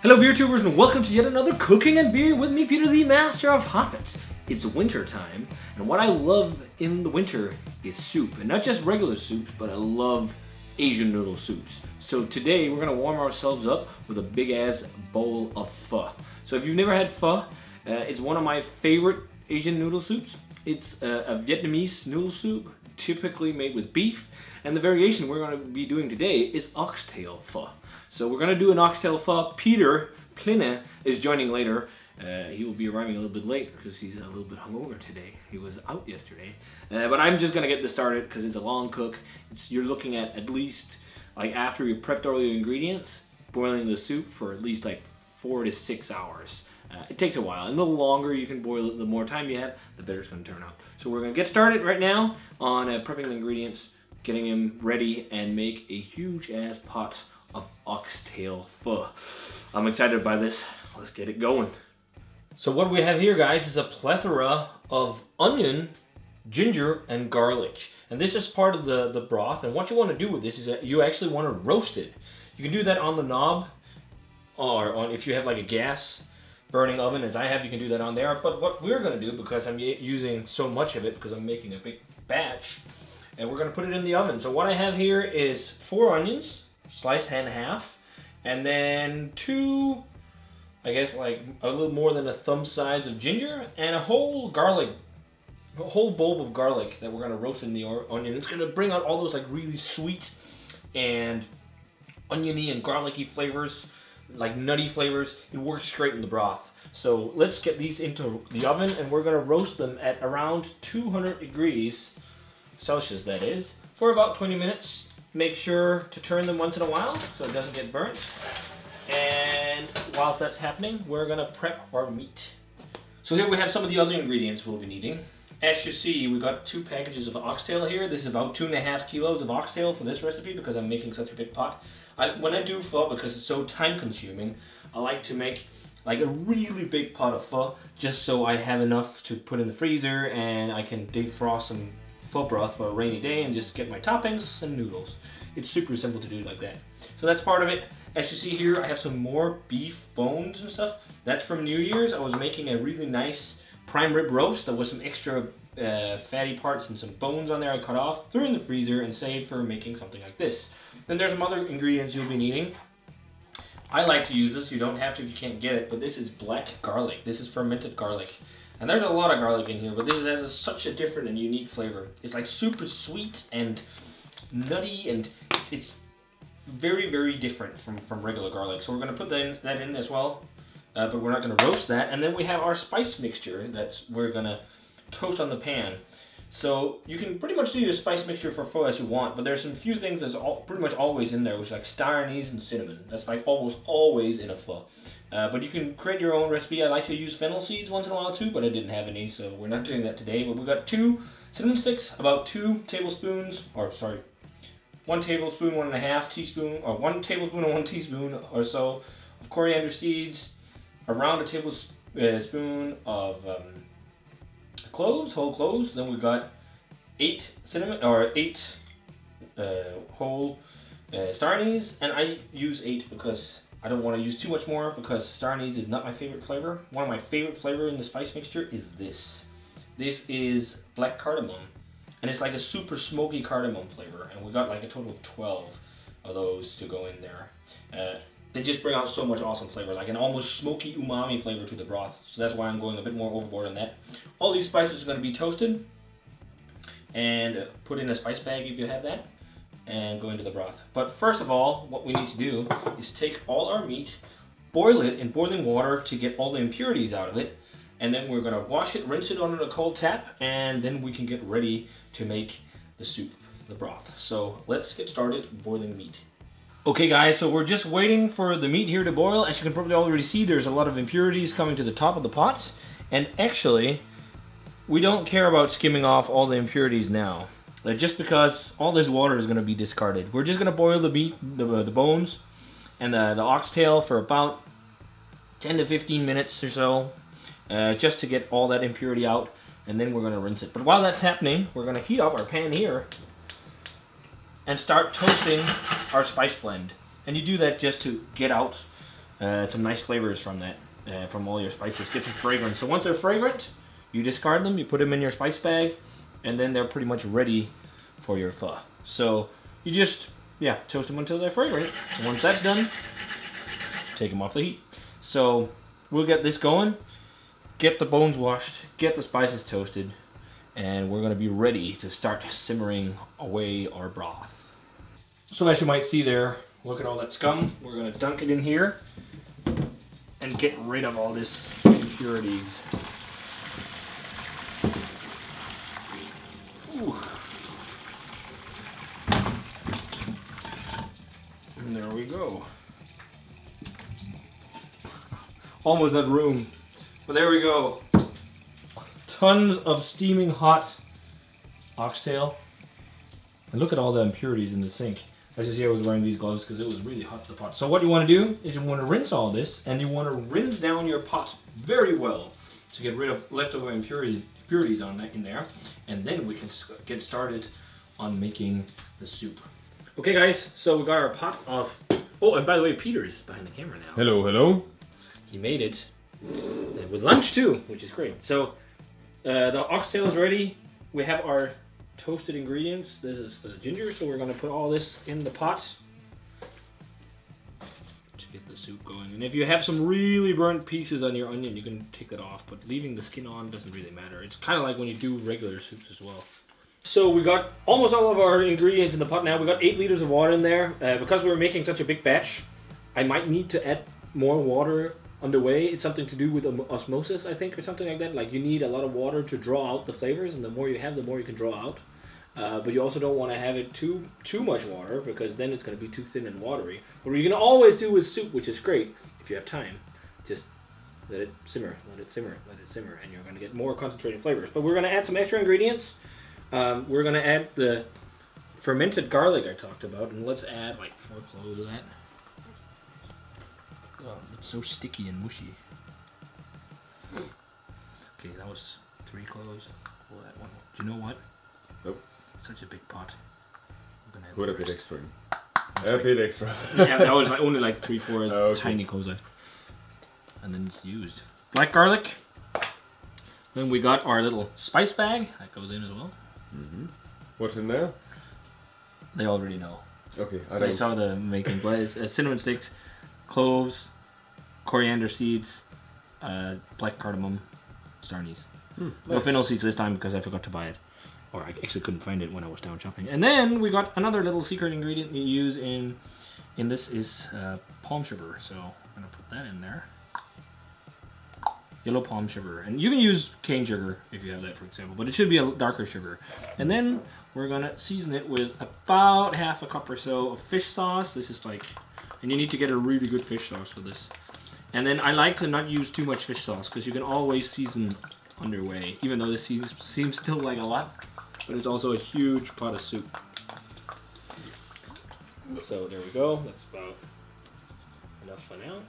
Hello beer tubers and welcome to yet another Cooking and Beer with me, Peter, the Master of Hoppets. It's winter time, and what I love in the winter is soup. And not just regular soups, but I love Asian noodle soups. So today we're gonna warm ourselves up with a big ass bowl of pho. So if you've never had pho, it's one of my favorite Asian noodle soups. It's a Vietnamese noodle soup, typically made with beef. And the variation we're gonna be doing today is Oxtail Pho. So we're gonna do an Oxtail Pho. Peter Pline is joining later. He will be arriving a little bit late because he's a little bit hungover today. He was out yesterday. But I'm just gonna get this started because it's a long cook. You're looking at least, like after you prepped all your ingredients, boiling the soup for at least like 4 to 6 hours. It takes a while, and the longer you can boil it, the more time you have, the better it's gonna turn out. So we're gonna get started right now on prepping the ingredients, getting them ready, and make a huge ass pot of Oxtail Pho. I'm excited by this. Let's get it going. So what we have here, guys, is a plethora of onion, ginger, and garlic. And this is part of the broth. And what you want to do with this is that you actually want to roast it. You can do that on the knob, or on, if you have like a gas burning oven, as I have, you can do that on there. But what we're going to do, because I'm using so much of it, because I'm making a big batch, and we're going to put it in the oven. So what I have here is 4 onions, sliced in half, and then 2, I guess like a little more than a thumb size of ginger, and a whole bulb of garlic that we're gonna roast in the onion. It's gonna bring out all those like really sweet and oniony and garlicky flavors, like nutty flavors. It works great in the broth. So let's get these into the oven, and we're gonna roast them at around 200 degrees Celsius, that is, for about 20 minutes. Make sure to turn them once in a while so it doesn't get burnt. And whilst that's happening, we're gonna prep our meat. So here we have some of the other ingredients we'll be needing. As you see, we got 2 packages of oxtail here. This is about 2.5 kilos of oxtail for this recipe because I'm making such a big pot. When I do pho, because it's so time consuming, I like to make like a really big pot of pho just so I have enough to put in the freezer and I can defrost some pho broth for a rainy day and just get my toppings and noodles. It's super simple to do like that. So that's part of it. As you see here, I have some more beef bones and stuff. That's from New Year's. I was making a really nice prime rib roast. There was some extra fatty parts and some bones on there I cut off, threw in the freezer, and saved for making something like this. Then there's some other ingredients you'll be needing. I like to use this. You don't have to if you can't get it, but this is black garlic. This is fermented garlic. And there's a lot of garlic in here, but this has such a different and unique flavor. It's like super sweet and nutty, and it's very, very different from regular garlic. So we're gonna put that in as well, but we're not gonna roast that. And then we have our spice mixture that we're gonna toast on the pan. So you can pretty much do your spice mixture for pho as you want, but there's some few things that's pretty much always in there, which is like star anise and cinnamon. That's like almost always in a pho. But you can create your own recipe. I like to use fennel seeds once in a while too, but I didn't have any, so we're not doing that today. But we've got 2 cinnamon sticks, about 2 tablespoons, or sorry, 1 tablespoon, 1.5 teaspoon, or 1 tablespoon and 1 teaspoon or so of coriander seeds, around a tablespoon of cloves, whole cloves. Then we've got 8 whole star anise, and I use 8 because I don't want to use too much more because star anise is not my favorite flavor. One of my favorite flavors in the spice mixture is this. This is black cardamom, and it's like a super smoky cardamom flavor, and we got like a total of 12 of those to go in there. They just bring out so much awesome flavor, like an almost smoky umami flavor to the broth. So that's why I'm going a bit more overboard on that. All these spices are going to be toasted and put in a spice bag if you have that, and go into the broth. But first of all, what we need to do is take all our meat, boil it in boiling water to get all the impurities out of it, and then we're gonna wash it, rinse it under a cold tap, and then we can get ready to make the soup, the broth. So let's get started boiling meat. Okay guys, so we're just waiting for the meat here to boil. As you can probably already see, there's a lot of impurities coming to the top of the pot, and actually, we don't care about skimming off all the impurities now. Just because all this water is going to be discarded. We're just going to boil the meat, the bones, and the oxtail for about 10 to 15 minutes or so, just to get all that impurity out, and then we're going to rinse it. But while that's happening, we're going to heat up our pan here and start toasting our spice blend. And you do that just to get out some nice flavors from that, from all your spices. Get some fragrance. So once they're fragrant, you discard them, you put them in your spice bag, and then they're pretty much ready for your pho. So you just, yeah, toast them until they're fragrant. And once that's done, take them off the heat. So we'll get this going, get the bones washed, get the spices toasted, and we're gonna be ready to start simmering away our broth. So as you might see there, look at all that scum. We're gonna dunk it in here and get rid of all this impurities. Ooh. And there we go. Almost not room, but there we go. Tons of steaming hot oxtail. And look at all the impurities in the sink. As you see, I was wearing these gloves because it was really hot to the pot. So what you want to do is you want to rinse all this, and you want to rinse down your pot very well to get rid of leftover impurities on that in there. And then we can get started on making the soup. Okay guys, so we got our pot of... Oh, and by the way, Peter is behind the camera now. Hello, hello. He made it with lunch too, which is great. So the oxtail is ready. We have our toasted ingredients. This is the ginger, so we're gonna put all this in the pot to get the soup going. And if you have some really burnt pieces on your onion, you can take that off, but leaving the skin on doesn't really matter. It's kind of like when you do regular soups as well. So we got almost all of our ingredients in the pot now. We got 8 liters of water in there. Because we're making such a big batch, I might need to add more water on the way. It's something to do with osmosis, I think, or something like that. Like you need a lot of water to draw out the flavors, and the more you have, the more you can draw out. But you also don't want to have it too much water, because then it's going to be too thin and watery. What you can always do with soup, which is great if you have time, just let it simmer, let it simmer, let it simmer, and you're going to get more concentrated flavors. But we're going to add some extra ingredients. We're going to add the fermented garlic I talked about, and let's add like 4 cloves of that. Oh, it's so sticky and mushy. Okay, that was 3 cloves. Pull that one. Do you know what? Nope. Such a big pot. I'm gonna add put a rest. bit extra in. A bit extra. Yeah, that was like only like 3-4 okay. tiny cloves. And then it's used. Black garlic. Then we got our little spice bag. That goes in as well. Mm-hmm. What's in there? They already know. Okay, I They don't. saw the making. But it's cinnamon sticks, cloves, coriander seeds, black cardamom, star anise. No Nice. fennel seeds this time because I forgot to buy it. Or I actually couldn't find it when I was down shopping. And then we got another little secret ingredient we use in this is palm sugar. So I'm gonna put that in there. Yellow palm sugar. And you can use cane sugar if you have that, for example, but it should be a darker sugar. And then we're gonna season it with about half a cup or so of fish sauce. This is like, and you need to get a really good fish sauce for this. And then I like to not use too much fish sauce because you can always season underway, even though this seems still like a lot, but it's also a huge pot of soup. So there we go. That's about enough for now.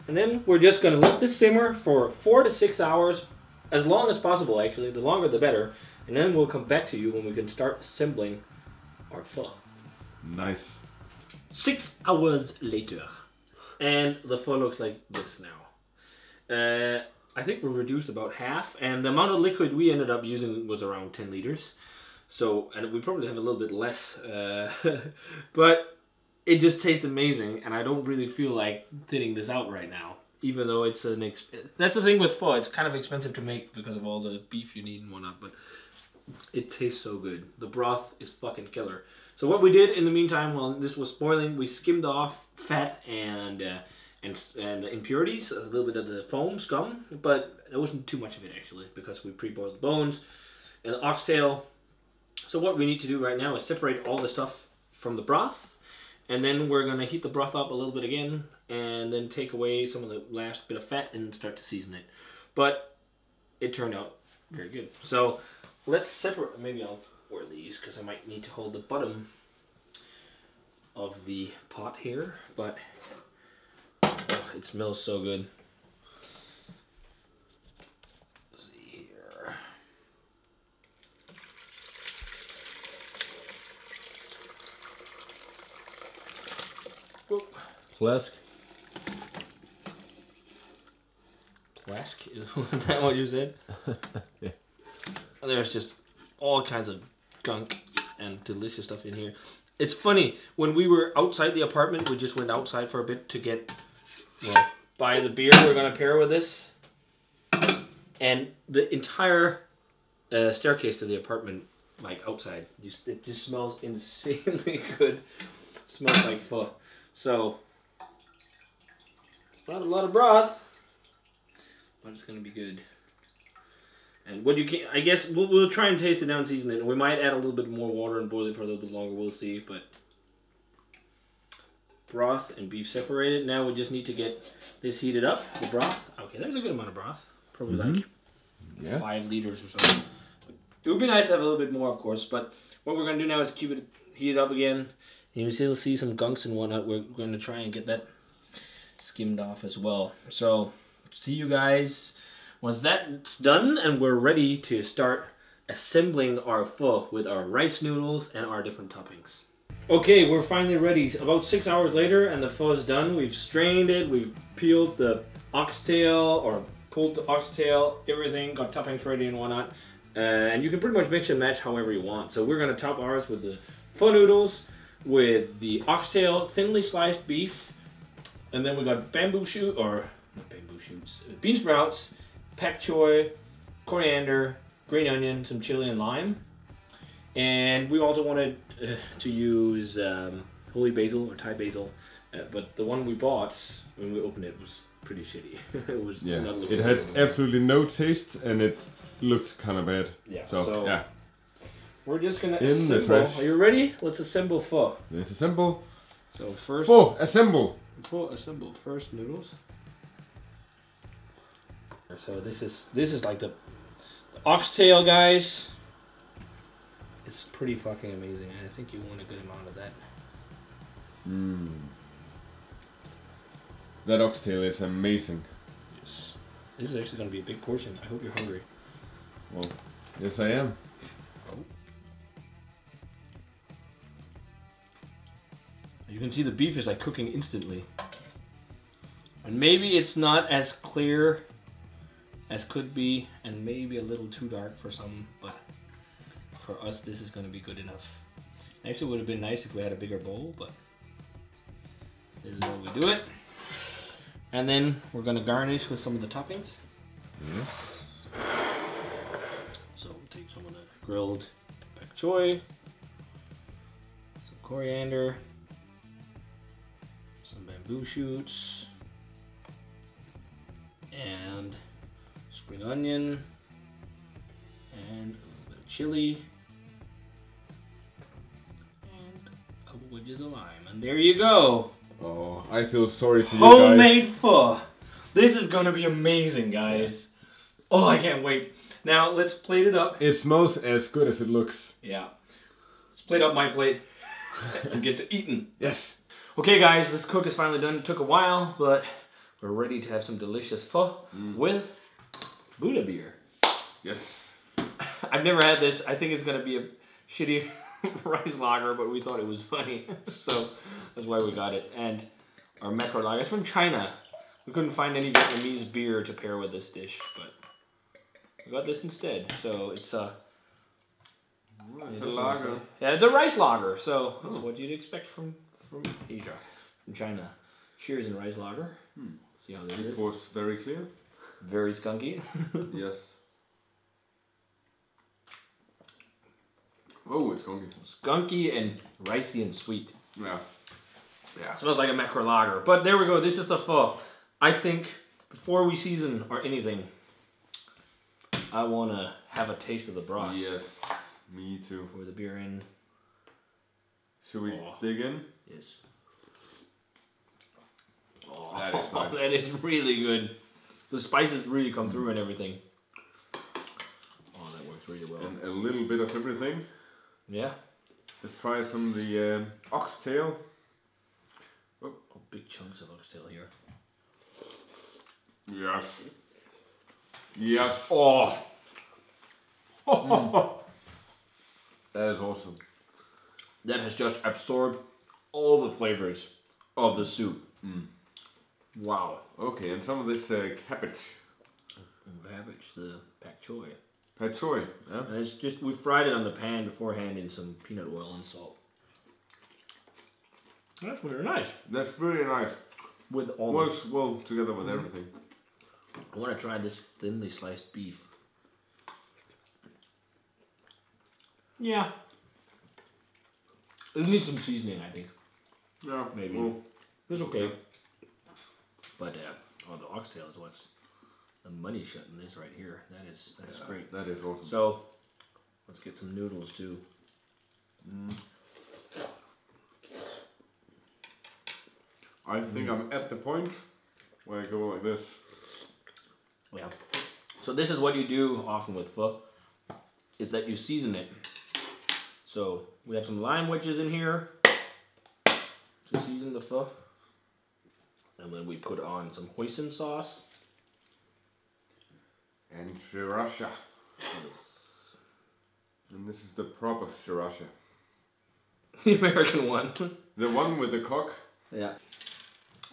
And then we're just gonna let this simmer for 4 to 6 hours, as long as possible actually, the longer the better. And then we'll come back to you when we can start assembling our pho. Nice. 6 hours later. And the pho looks like this now. I think we reduced about half, and the amount of liquid we ended up using was around 10 liters. So, and we probably have a little bit less, but it just tastes amazing, and I don't really feel like thinning this out right now, even though it's an that's the thing with pho, it's kind of expensive to make because of all the beef you need and whatnot, but it tastes so good. The broth is fucking killer. So what we did in the meantime, while this was boiling, we skimmed off fat and the impurities, a little bit of the foam, scum, but there wasn't too much of it actually because we pre-boiled the bones and the oxtail. So what we need to do right now is separate all the stuff from the broth, and then we're going to heat the broth up a little bit again and then take away some of the last bit of fat and start to season it. But it turned out very good. So let's separate, maybe I'll wear these because I might need to hold the bottom of the pot here, but oh, it smells so good. Let's see here. Whoop. Flask. flask. Is that what you said? Yeah. There's just all kinds of gunk and delicious stuff in here. It's funny, when we were outside the apartment, we just went outside for a bit to get, well, buy the beer we're going to pair with this. And the entire staircase to the apartment, like outside, it just smells insanely good. It smells like pho. So, it's not a lot of broth, but it's going to be good. And what you can, I guess we'll try and taste it now and season it. We might add a little bit more water and boil it for a little bit longer. We'll see. But broth and beef separated. Now we just need to get this heated up. The broth. Okay, there's a good amount of broth. Probably like 5 liters or so. It would be nice to have a little bit more, of course. But what we're gonna do now is keep it heated up again. And you still see some gunks and whatnot. We're going to try and get that skimmed off as well. So see you guys. Once that's done and we're ready to start assembling our pho with our rice noodles and our different toppings. Okay, we're finally ready. About 6 hours later and the pho is done. We've strained it, we've peeled the oxtail or pulled the oxtail, everything, got toppings ready and whatnot. And you can pretty much mix and match however you want. So we're gonna top ours with the pho noodles, with the oxtail, thinly sliced beef, and then we got bamboo shoot, or not bamboo shoots, bean sprouts, pak choy, coriander, green onion, some chili and lime. And we also wanted to use holy basil or Thai basil, but the one we bought when we opened it was pretty shitty. It was not looking it had good. absolutely no taste and it looked kind of bad. Yeah. So yeah. We're just gonna In the assemble. trash. Are you ready? Let's assemble pho. Let's assemble. So first, Pho assemble. Pho assemble first noodles. So this is like the oxtail, guys. It's pretty fucking amazing, and I think you want a good amount of that. That oxtail is amazing. Yes. This is actually going to be a big portion. I hope you're hungry. Well, yes I am. You can see the beef is like cooking instantly. And maybe it's not as clear as could be, and maybe a little too dark for some, but for us this is going to be good enough. Actually, it would have been nice if we had a bigger bowl, but this is how we do it. And then we're going to garnish with some of the toppings. So we'll take some of the grilled pak choy, some coriander, some bamboo shoots, and spring onion, and a little bit of chili, and a couple wedges of lime, and there you go. Oh, I feel sorry for you Homemade pho. This is gonna be amazing, guys. Oh, I can't wait. Now let's plate it up. It smells as good as it looks. Yeah. Let's plate up my plate and get to eating. Yes. Okay, guys, this cook is finally done. It took a while, but we're ready to have some delicious pho with Buddha beer. Yes. I've never had this. I think it's gonna be a shitty rice lager, but we thought it was funny, so that's why we got it. And our macro lager is from China. We couldn't find any Vietnamese beer to pair with this dish, but we got this instead. So it's a lager. Yeah, it's a rice lager. So that's what you'd expect from Asia, from China. Cheers in rice lager. See how this is. It was very clear. Very skunky. Yes. Oh, it's skunky. Skunky and ricey and sweet. Yeah. Yeah. It smells like a macro lager. But there we go. This is the pho. I think before we season or anything, I want to have a taste of the broth. Yes. Me too. Pour the beer in. Should we dig in? Yes. Oh, That is nice. That is really good. The spices really come through and everything. Oh, that works really well. And a little bit of everything. Yeah. Let's try some of the oxtail. Oh, big chunks of oxtail here. Yes. Yes. Oh. That is awesome. That has just absorbed all the flavors of the soup. Wow. Okay, and some of this cabbage. We have it's the pak choi. Pak choi, yeah. And it's just, we fried it on the pan beforehand in some peanut oil and salt. That's very nice. That's very nice. With all Works well together with everything. I want to try this thinly sliced beef. Yeah. It needs some seasoning, I think. Yeah, Maybe. Well, It's okay. But the oxtail is what's the money shot in this right here. That's great. That is awesome. So let's get some noodles too. I think I'm at the point where I go like this. Yeah. So this is what you do often with pho, is that you season it. So we have some lime wedges in here to season the pho. And then we put on some hoisin sauce. And sriracha. And this is the proper sriracha. The American one. The one with the cock. Yeah.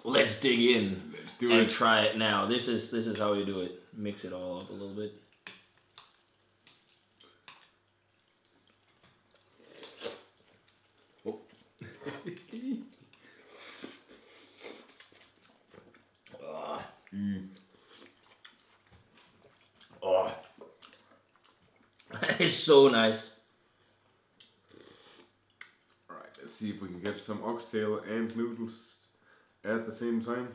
Let's dig in. Let's do and it. try it now. This is how you do it. Mix it all up a little bit. Oh. Oh. That is so nice. Alright, let's see if we can get some oxtail and noodles at the same time.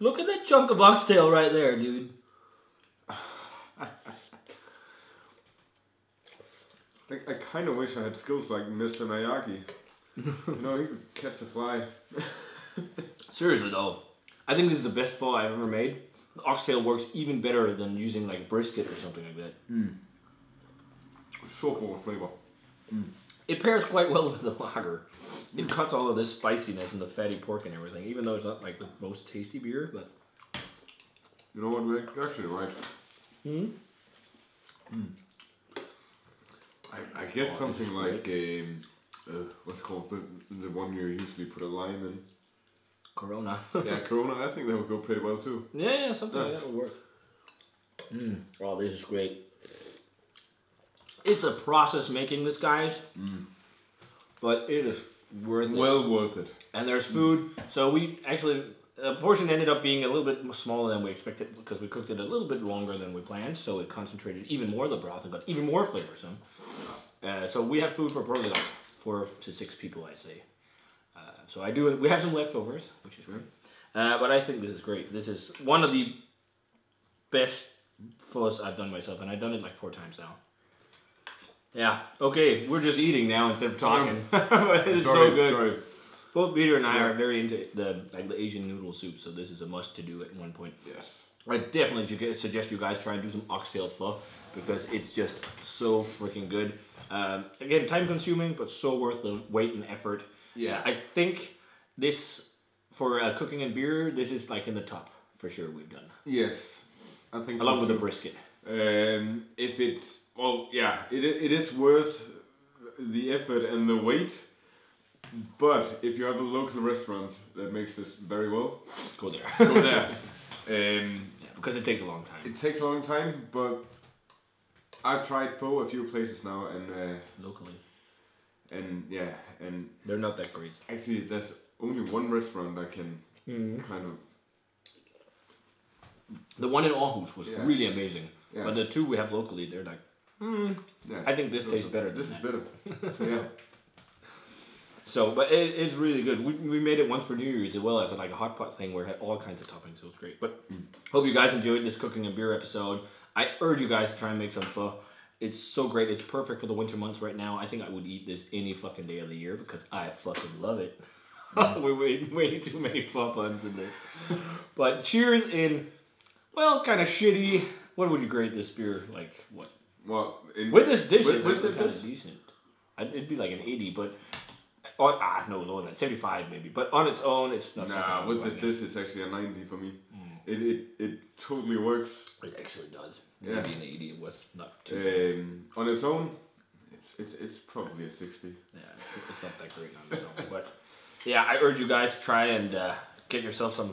Look at that chunk of oxtail right there, dude. I kind of wish I had skills like Mr. Miyagi. You know, he could catch a fly. Seriously though, I think this is the best pho I've ever made. The oxtail works even better than using like brisket or something like that. So full of flavor. It pairs quite well with the lager. It cuts all of this spiciness and the fatty pork and everything, even though it's not like the most tasty beer, but... You know what, we're actually right. I guess something like what's it called, the one you usually put a lime in. Corona. Yeah, Corona. I think that would go pretty well too. Yeah, something like that would work. Oh, this is great. It's a process making this, guys, but it is worth it. Well worth it. And there's food, so we actually, a portion ended up being a little bit smaller than we expected because we cooked it a little bit longer than we planned, so it concentrated even more of the broth and got even more flavorsome. So we have food for probably like 4 to 6 people, I'd say. So we have some leftovers, which is great. But I think this is great. This is one of the best phos I've done myself, and I've done it like 4 times now. Yeah, okay, we're just eating now instead of talking. It's so good. Sorry. Both Peter and I are very into the Asian noodle soup, so this is a must to do at one point. Yes. I definitely suggest you guys try and do some oxtail pho because it's just so freaking good. Again, time consuming, but so worth the wait and effort. Yeah. I think this, for cooking and beer, this is like in the top for sure we've done. Yes. I think Along so with too. the brisket. If it's, well, yeah, it is worth the effort and the wait. But if you have a local restaurant that makes this very well, Go there. go there. Yeah, because it takes a long time. It takes a long time, but I've tried pho a few places now, and Locally. yeah, and They're not that great. actually there's only one restaurant that can kind of. The one in Aarhus was really amazing. Yeah. But the 2 we have locally, they're like, Yeah. I think this tastes better. This is better. So yeah. So, but it's really good. We made it once for New Year's as well as like a hot pot thing where it had all kinds of toppings. So it was great. But hope you guys enjoyed this cooking and beer episode. I urge you guys to try and make some pho. It's so great. It's perfect for the winter months right now. I think I would eat this any fucking day of the year because I fucking love it. We made way too many pho puns in this. But cheers in, well, kind of shitty. What would you grade this beer? Like what? Well, With this dish, with it's this kind of dish? decent. It'd be like an 80, but no, lower than that, 75 maybe. But on its own, it's not. Nah, with this dish, it's actually a 90 for me. It totally works. It actually does. Yeah. Maybe an 80. It was not too. On its own, it's probably a 60. Yeah, it's not that great on its own. But yeah, I urge you guys to try and get yourself some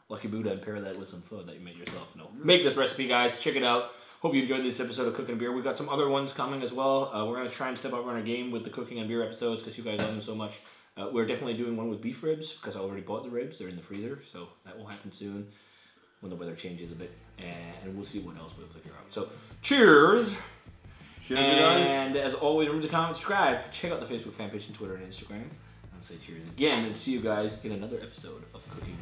Lucky Buddha and pair that with some pho that you made yourself. No, make this recipe, guys. Check it out. Hope you enjoyed this episode of Cooking and Beer. We've got some other ones coming as well. We're going to try and step up on our game with the Cooking and Beer episodes because you guys love them so much. We're definitely doing one with beef ribs because I already bought the ribs. They're in the freezer, so that will happen soon when the weather changes a bit. And we'll see what else we'll figure out. So, cheers! Cheers, guys. And as always, remember to comment, subscribe. Check out the Facebook fan page and Twitter and Instagram. I'll say cheers again and see you guys in another episode of Cooking